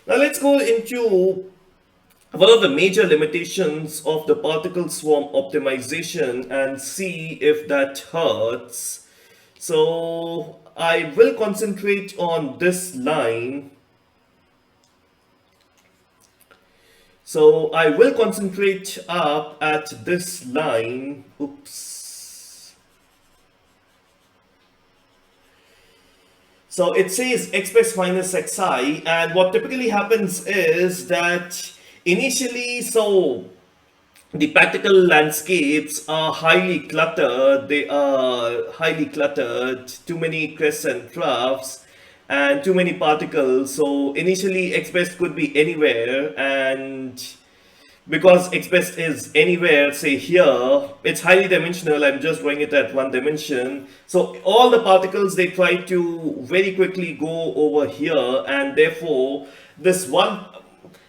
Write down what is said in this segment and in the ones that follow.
Now let's go into one of the major limitations of the particle swarm optimization and see if that hurts. So I will concentrate on this line. So I will concentrate up at this line. Oops. So it says xbest minus xi, and what typically happens is that initially, so the practical landscapes are highly cluttered. They are highly cluttered, too many crests and troughs, and too many particles. So initially, xbest could be anywhere, and because xbest is anywhere, say here, it's highly dimensional. I'm just drawing it at one dimension. So all the particles, they try to very quickly go over here, and therefore this one,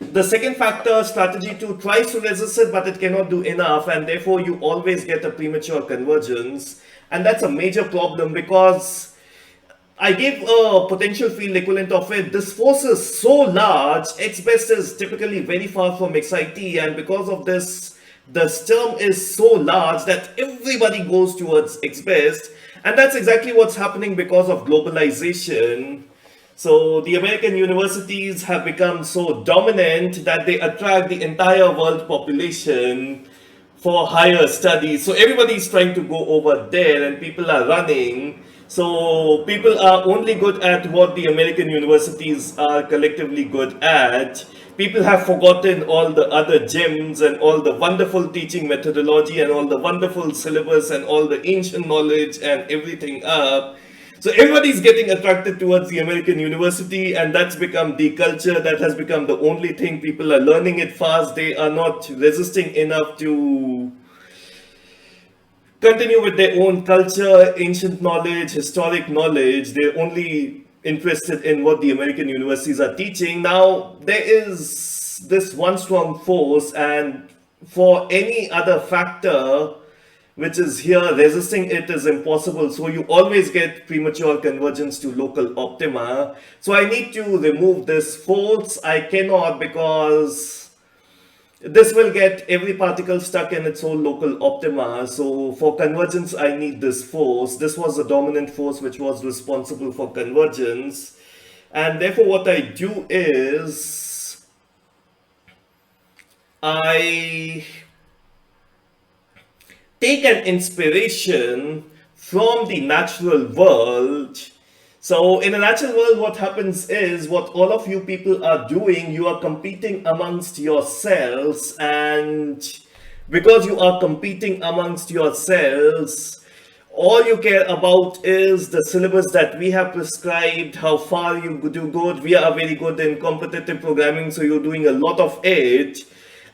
the second factor strategy 2 tries to resist it, but it cannot do enough, and therefore you always get a premature convergence. And that's a major problem because I gave a potential field equivalent of it. This force is so large, x best is typically very far from xit, and because of this, the term is so large that everybody goes towards x best, and that's exactly what's happening because of globalization. So the American universities have become so dominant that they attract the entire world population for higher studies. So everybody is trying to go over there and people are running. So people are only good at what the American universities are collectively good at. People have forgotten all the other gems and all the wonderful teaching methodology and all the wonderful syllabus and all the ancient knowledge and everything up. So everybody's getting attracted towards the American university, and that's become the culture. That has become the only thing. People are learning it fast. They are not resisting enough to continue with their own culture, ancient knowledge, historic knowledge. They're only interested in what the American universities are teaching. Now, there is this one strong force, and for any other factor which is here, resisting it is impossible. So you always get premature convergence to local optima. So I need to remove this force. I cannot, because this will get every particle stuck in its own local optima. So for convergence, I need this force. This was the dominant force which was responsible for convergence. And therefore, what I do is I take an inspiration from the natural world. So, in a natural world, what happens is what all of you people are doing, you are competing amongst yourselves, and because you are competing amongst yourselves, all you care about is the syllabus that we have prescribed, how far you do good. We are very good in competitive programming, so you're doing a lot of it.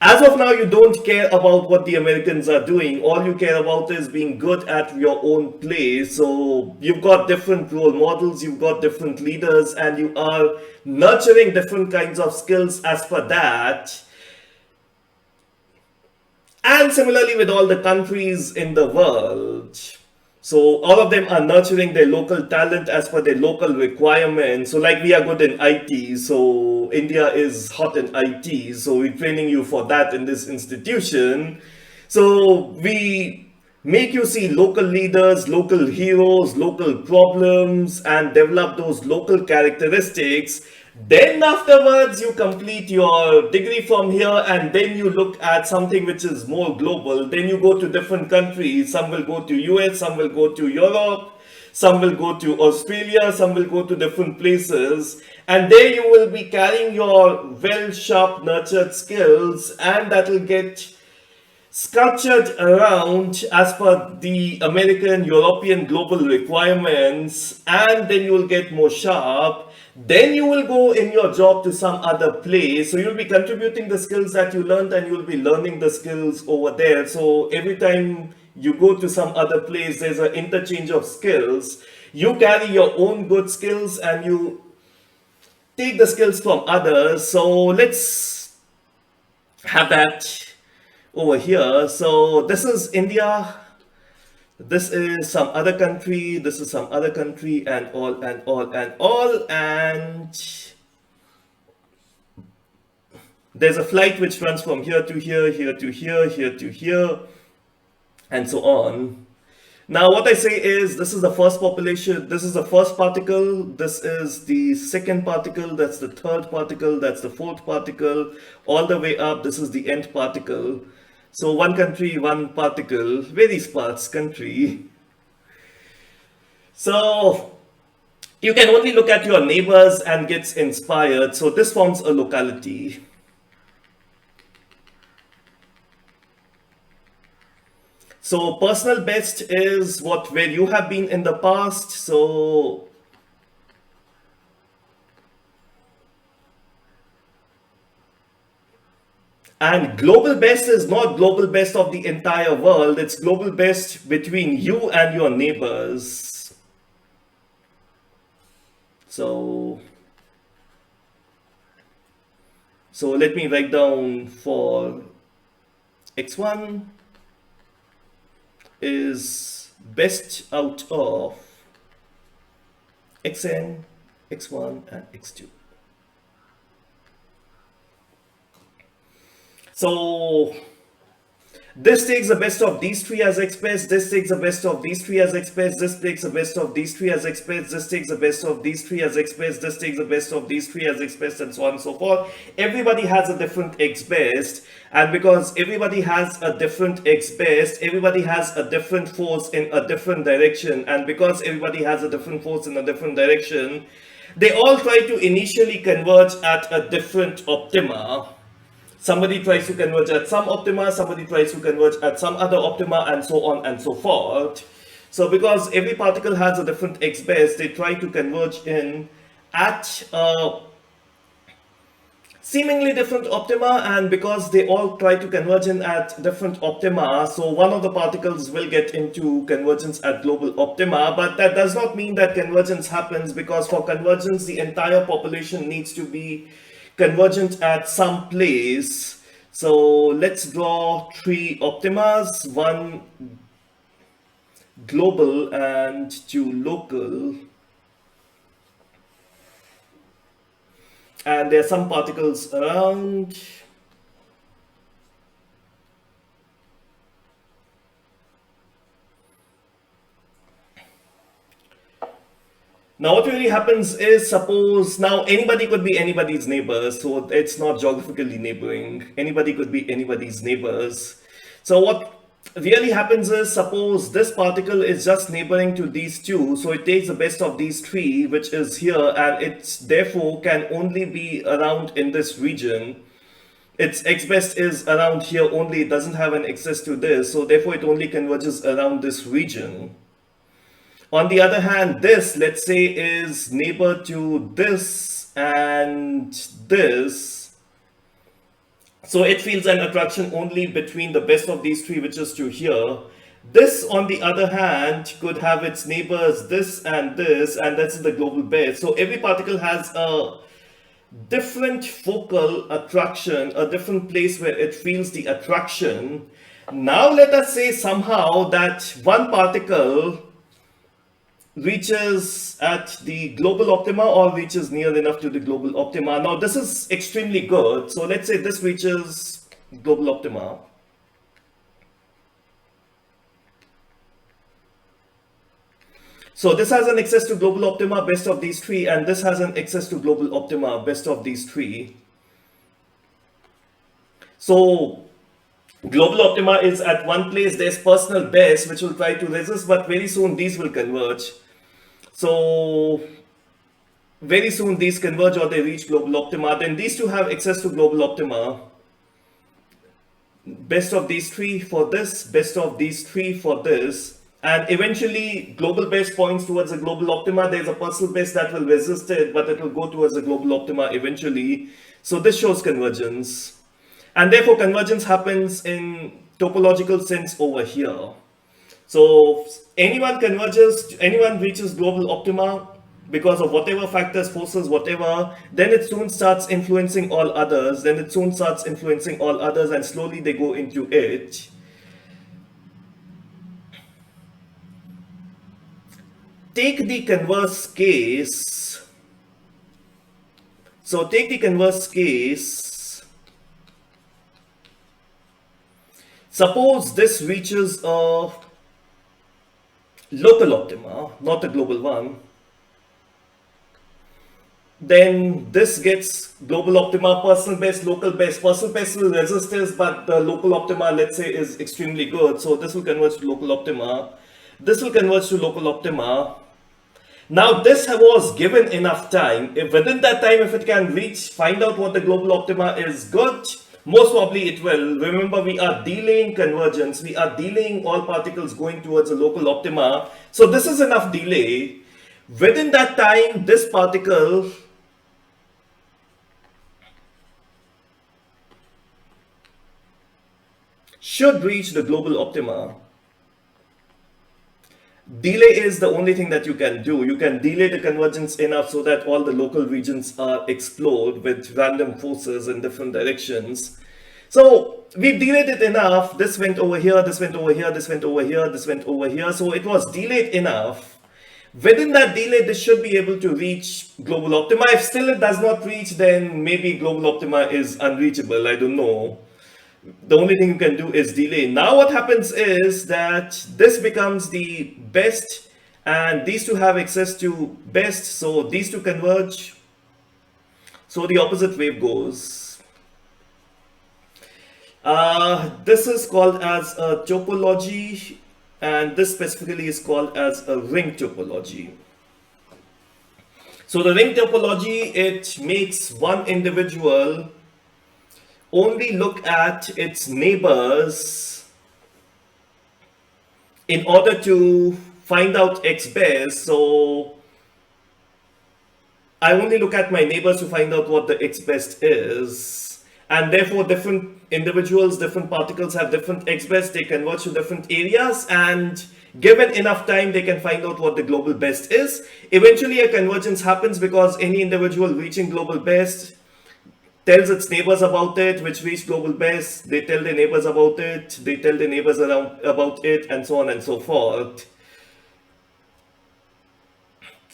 As of now, you don't care about what the Americans are doing. All you care about is being good at your own place. So you've got different role models, you've got different leaders, and you are nurturing different kinds of skills as per that. And similarly with all the countries in the world. So all of them are nurturing their local talent as per their local requirements. So like we are good in IT, so India is hot in IT, so we're training you for that in this institution. So we make you see local leaders, local heroes, local problems, and develop those local characteristics. Then afterwards, you complete your degree from here, and then you look at something which is more global. Then you go to different countries. Some will go to US, some will go to Europe, some will go to Australia, some will go to different places. And there you will be carrying your well sharp nurtured skills, and that will get sculptured around as per the American, European, global requirements, and then you will get more sharp. Then you will go in your job to some other place. So you'll be contributing the skills that you learned, and you'll be learning the skills over there. So every time you go to some other place, there's an interchange of skills. You carry your own good skills and you take the skills from others. So let's have that over here. So this is India, this is some other country, this is some other country, and all and all and all. And There's a flight which runs from here to here, here to here, here to here, and so on. Now, what I say is this is the first population, this is the first particle, this is the second particle, that's the third particle, that's the fourth particle, all the way up, this is the nth particle. So one country, one particle, very sparse country. So you can only look at your neighbors and gets inspired. So this forms a locality. So personal best is where you have been in the past. So and global best is not global best of the entire world. It's global best between you and your neighbors. So let me write down for x1 is best out of xn, x1, and x2. So this takes the best of these three as expressed, this takes the best of these three as expressed, this takes the best of these three as expressed, this takes the best of these three as expressed, this takes the best of these three as expressed, and so on and so forth. Everybody has a different x best, and because everybody has a different x best, everybody has a different force in a different direction, and because everybody has a different force in a different direction, they all try to initially converge at a different optima. Somebody tries to converge at some optima, somebody tries to converge at some other optima, and so on and so forth. So because every particle has a different x best, they try to converge in at a seemingly different optima, and because they all try to converge in at different optima, so one of the particles will get into convergence at global optima, but that does not mean that convergence happens, because for convergence, the entire population needs to be convergent at some place. So let's draw three optimas, one global and two local. And there are some particles around. Now what really happens is, suppose now anybody could be anybody's neighbor, so it's not geographically neighboring. Anybody could be anybody's neighbors. So what really happens is, suppose this particle is just neighboring to these two, so it takes the best of these three, which is here, and it therefore can only be around in this region. Its x best is around here only, it doesn't have an access to this, so therefore it only converges around this region. On the other hand, this, let's say, is neighbor to this and this. So it feels an attraction only between the best of these three, which is to here. This, on the other hand, could have its neighbors this, and that's the global best. So every particle has a different focal attraction, a different place where it feels the attraction. Now let us say somehow that one particle reaches at the global optima or reaches near enough to the global optima. Now this is extremely good. So let's say this reaches global optima. So this has an access to global optima, best of these three, and this has an access to global optima, best of these three. So global optima is at one place, there's personal best which will try to resist, but very soon these will converge. So very soon these converge or they reach global optima. Then these two have access to global optima. Best of these three for this, best of these three for this. And eventually global best points towards a global optima. There's a personal best that will resist it, but it will go towards a global optima eventually. So this shows convergence. And therefore convergence happens in topological sense over here. So anyone converges, anyone reaches global optima because of whatever factors, forces, whatever, then it soon starts influencing all others, and slowly they go into it. Take the converse case. So take the converse case Suppose this reaches a local optima, not a global one, then this gets global optima, personal best, local best. Personal best will resist this, but the local optima, let's say, is extremely good. So this will converge to local optima. This will converge to local optima. Now this was given enough time. If within that time, if it can reach, find out what the global optima is good, most probably it will. Remember, we are delaying convergence. We are delaying all particles going towards a local optima. So this is enough delay. Within that time, this particle should reach the global optima. Delay is the only thing that you can do. You can delay the convergence enough so that all the local regions are explored with random forces in different directions. So we've delayed it enough. This went over here, this went over here, this went over here, this went over here. So it was delayed enough. Within that delay, this should be able to reach global optima. If still it does not reach, then maybe global optima is unreachable. I don't know. The only thing you can do is delay. Now what happens is that this becomes the best and these two have access to best, so these two converge, so the opposite wave goes. This is called as a topology, and this specifically is called as a ring topology. So the ring topology, it makes one individual only look at its neighbors in order to find out x best. So I only look at my neighbors to find out what the x best is, and therefore different individuals, different particles have different x best. They converge to different areas, and given enough time they can find out what the global best is. Eventually a convergence happens because any individual reaching global best tells its neighbors about it, which reach global best. They tell their neighbors about it, they tell their neighbors around about it, and so on and so forth.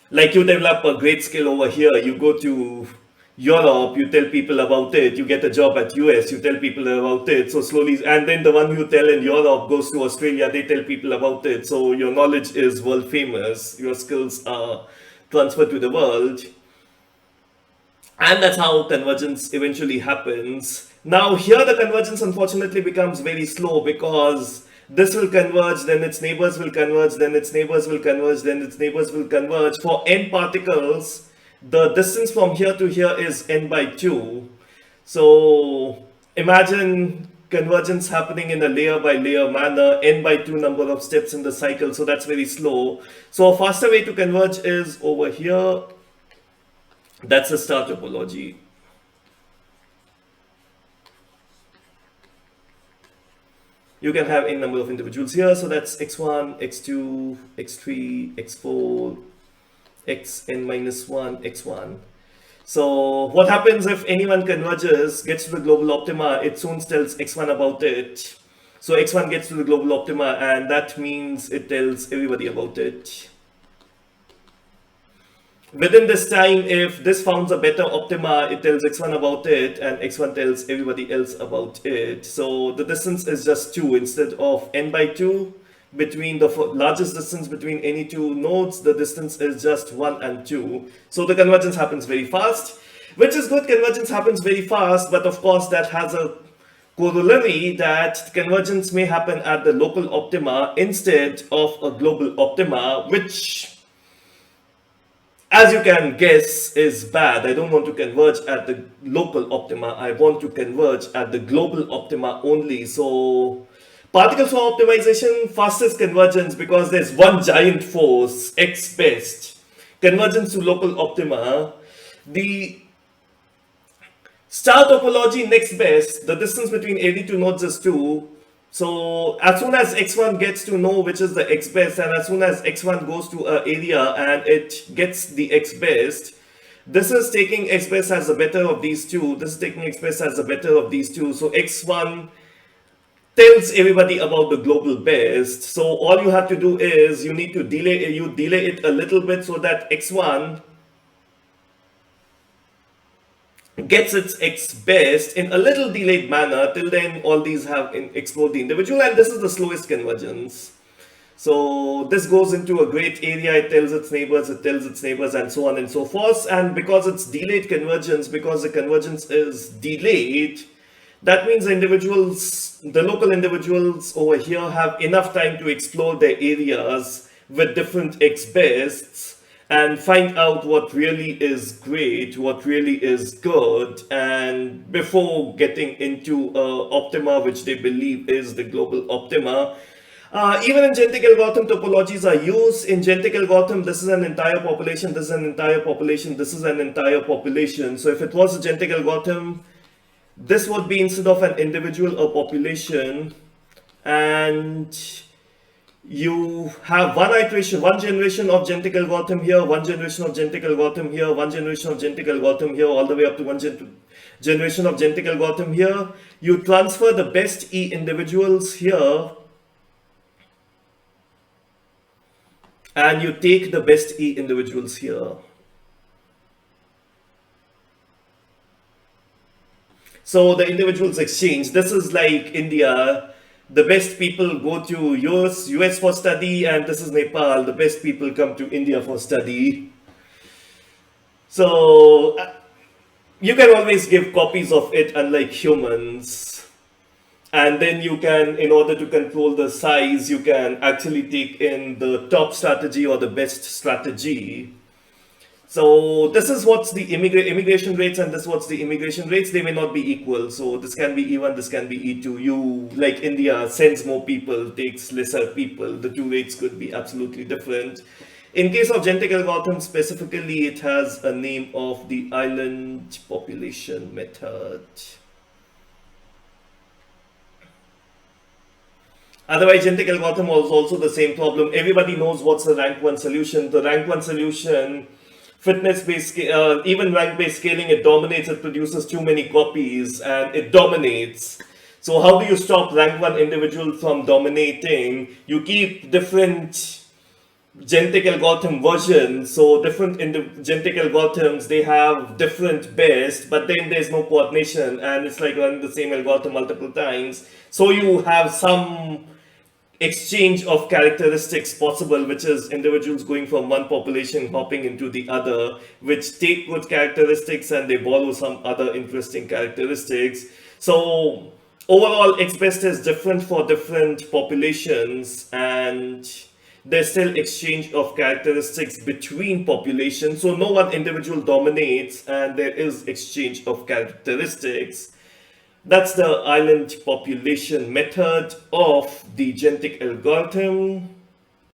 Like you develop a great skill over here, you go to Europe, you tell people about it, you get a job at US, you tell people about it, so slowly, and then the one you tell in Europe goes to Australia, they tell people about it, so your knowledge is world famous, your skills are transferred to the world. And that's how convergence eventually happens. Now here the convergence unfortunately becomes very slow because this will converge, then its neighbors will converge, then its neighbors will converge, then its neighbors will converge. For n particles, the distance from here to here is n by 2. So imagine convergence happening in a layer by layer manner, n by 2 number of steps in the cycle, so that's very slow. So a faster way to converge is over here. That's a star topology. You can have n number of individuals here, so that's x1, x2, x3, x4, xn minus 1, x1. So what happens if anyone converges, gets to the global optima, it soon tells x1 about it. So x1 gets to the global optima, and that means it tells everybody about it. Within this time, if this founds a better optima, it tells x1 about it, and x1 tells everybody else about it. So the distance is just 2 instead of n by 2. Between the largest distance between any two nodes, the distance is just 1 and 2. So the convergence happens very fast, which is good. Convergence happens very fast, but of course that has a corollary that convergence may happen at the local optima instead of a global optima, which, as you can guess, is bad. I don't want to converge at the local optima. I want to converge at the global optima only. So particles for optimization, fastest convergence because there's one giant force, x best. Convergence to local optima. The star topology, next best. The distance between any two nodes is 2. So as soon as x1 gets to know which is the x best, and as soon as x1 goes to an area and it gets the x best, this is taking x best as the better of these two. This is taking x best as the better of these two. So x1 tells everybody about the global best. So all you have to do is you need to delay it a little bit so that x1 gets its X best in a little delayed manner. Till then, all these have explored the individual, and this is the slowest convergence. So this goes into a great area. It tells its neighbors, and so on and so forth. And because it's delayed convergence, because the convergence is delayed, that means the local individuals over here have enough time to explore their areas with different X bests and find out what really is great, what really is good, and before getting into optima, which they believe is the global optima. Even in genetic algorithm, topologies are used. In genetic algorithm, this is an entire population, this is an entire population, this is an entire population. So if it was a genetic algorithm, this would be, instead of an individual, a population, and you have one iteration, one generation of genetic algorithm here, one generation of genetic algorithm here, one generation of genetic algorithm here, all the way up to one generation of genetic algorithm here. You transfer the best E individuals here, and you take the best E individuals here. So the individuals exchange. This is like India. The best people go to US for study, and this is Nepal. The best people come to India for study. So you can always give copies of it, unlike humans. And then you can, in order to control the size, you can actually take in the top strategy or the best strategy. So this is what's the immigration rates, and this is what's the immigration rates. They may not be equal. So this can be E1, this can be E2. You, like India, sends more people, takes lesser people. The two rates could be absolutely different. In case of genetic algorithm specifically, it has a name of the island population method. Otherwise, genetic algorithm was also the same problem. Everybody knows what's the rank 1 solution. The rank 1 solution, fitness-based, even rank-based scaling, it dominates, it produces too many copies, and it dominates. So how do you stop rank 1 individual from dominating? You keep different genetic algorithm versions. So different genetic algorithms, they have different best, but then there's no coordination, and it's like running the same algorithm multiple times. So you have some exchange of characteristics possible, which is individuals going from one population hopping into the other, which take good characteristics and they borrow some other interesting characteristics. So overall, X best is different for different populations, and there's still exchange of characteristics between populations. So no one individual dominates, and there is exchange of characteristics. That's the island population method of the genetic algorithm.